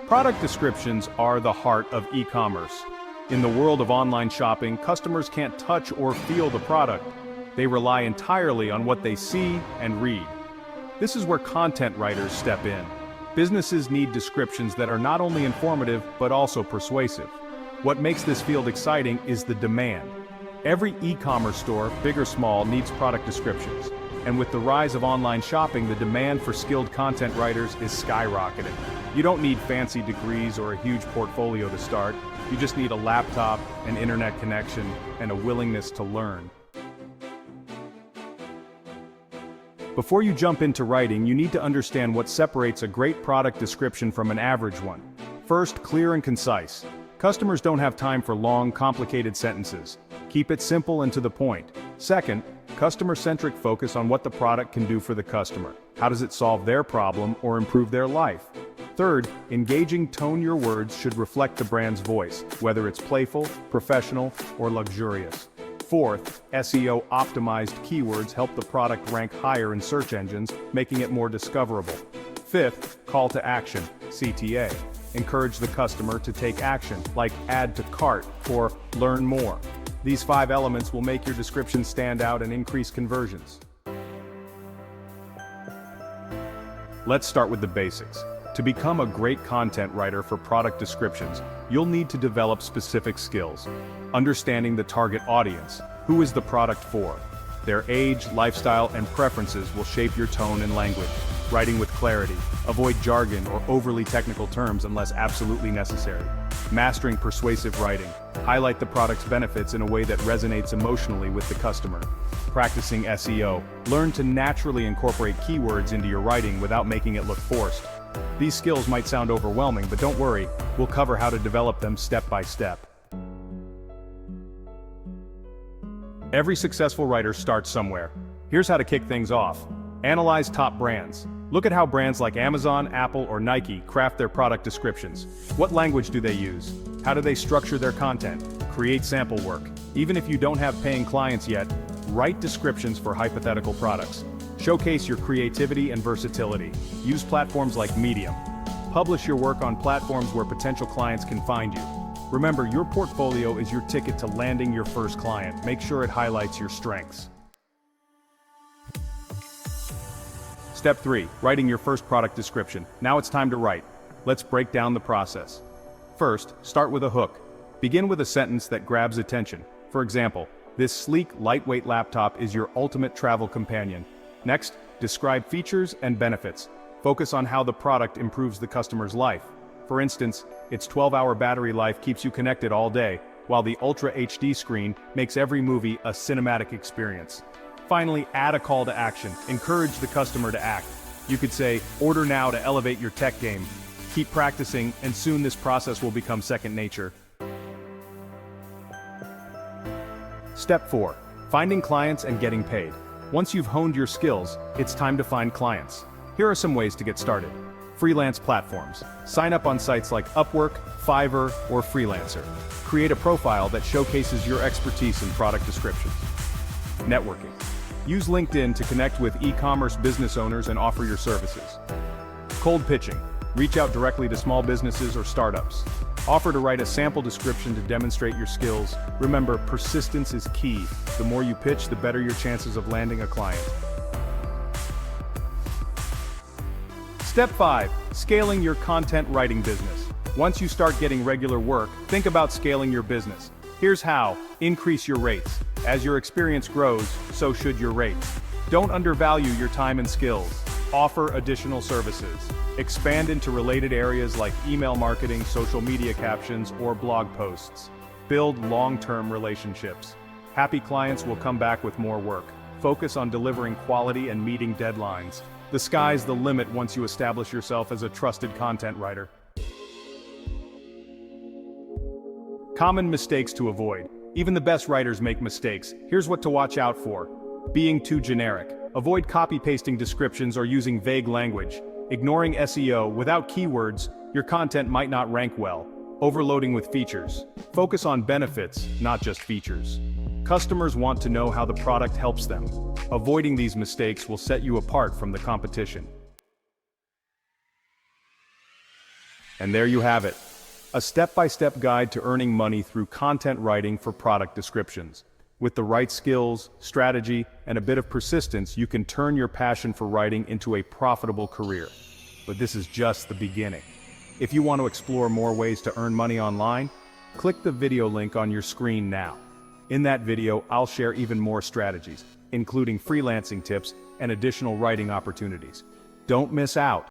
Product descriptions are the heart of e-commerce. In the world of online shopping, customers can't touch or feel the product. They rely entirely on what they see and read. This is where content writers step in. Businesses need descriptions that are not only informative, but also persuasive. What makes this field exciting is the demand. Every e-commerce store, big or small, needs product descriptions. And with the rise of online shopping, the demand for skilled content writers is skyrocketing. You don't need fancy degrees or a huge portfolio to start. You just need a laptop, an internet connection, and a willingness to learn. Before you jump into writing, you need to understand what separates a great product description from an average one. First, clear and concise. Customers don't have time for long, complicated sentences. Keep it simple and to the point. Second, customer-centric focus on what the product can do for the customer. How does it solve their problem or improve their life? Third, engaging tone. Your words should reflect the brand's voice, whether it's playful, professional, or luxurious. Fourth, SEO-optimized keywords help the product rank higher in search engines, making it more discoverable. Fifth, call to action, CTA. Encourage the customer to take action, like add to cart or learn more. These 5 elements will make your description stand out and increase conversions. Let's start with the basics. To become a great content writer for product descriptions, you'll need to develop specific skills. Understanding the target audience. Who is the product for? Their age, lifestyle, and preferences will shape your tone and language. Writing with clarity. Avoid jargon or overly technical terms unless absolutely necessary. Mastering persuasive writing. Highlight the product's benefits in a way that resonates emotionally with the customer. Practicing SEO. Learn to naturally incorporate keywords into your writing without making it look forced. These skills might sound overwhelming, but don't worry, we'll cover how to develop them step by step. Every successful writer starts somewhere. Here's how to kick things off. Analyze top brands. Look at how brands like Amazon, Apple, or Nike craft their product descriptions. What language do they use? How do they structure their content? Create sample work. Even if you don't have paying clients yet, write descriptions for hypothetical products. Showcase your creativity and versatility. Use platforms like Medium. Publish your work on platforms where potential clients can find you. Remember, your portfolio is your ticket to landing your first client. Make sure it highlights your strengths. Step 3. Writing your first product description. Now it's time to write. Let's break down the process. First, start with a hook. Begin with a sentence that grabs attention. For example, this sleek, lightweight laptop is your ultimate travel companion. Next, describe features and benefits. Focus on how the product improves the customer's life. For instance, its 12-hour battery life keeps you connected all day, while the Ultra HD screen makes every movie a cinematic experience. Finally, add a call to action. Encourage the customer to act. You could say, order now to elevate your tech game. Keep practicing, and soon this process will become second nature. Step 4. Finding clients and getting paid. Once you've honed your skills, it's time to find clients. Here are some ways to get started. Freelance platforms. Sign up on sites like Upwork, Fiverr, or Freelancer. Create a profile that showcases your expertise in product descriptions. Networking. Use LinkedIn to connect with e-commerce business owners and offer your services. Cold pitching. Reach out directly to small businesses or startups. Offer to write a sample description to demonstrate your skills. Remember, persistence is key. The more you pitch, the better your chances of landing a client. Step 5. Scaling your content writing business. Once you start getting regular work, think about scaling your business. Here's how. Increase your rates. As your experience grows, so should your rates. Don't undervalue your time and skills. Offer additional services. Expand into related areas like email marketing, social media captions, or blog posts. Build long-term relationships. Happy clients will come back with more work. Focus on delivering quality and meeting deadlines. The sky's the limit once you establish yourself as a trusted content writer. Common mistakes to avoid. Even the best writers make mistakes. Here's what to watch out for. Being too generic. Avoid copy-pasting descriptions or using vague language. Ignoring SEO. Without keywords, your content might not rank well. Overloading with features. Focus on benefits, not just features. Customers want to know how the product helps them. Avoiding these mistakes will set you apart from the competition. And there you have it. A step-by-step guide to earning money through content writing for product descriptions. With the right skills, strategy, and a bit of persistence, you can turn your passion for writing into a profitable career. But this is just the beginning. If you want to explore more ways to earn money online, click the video link on your screen now. In that video, I'll share even more strategies, including freelancing tips and additional writing opportunities. Don't miss out.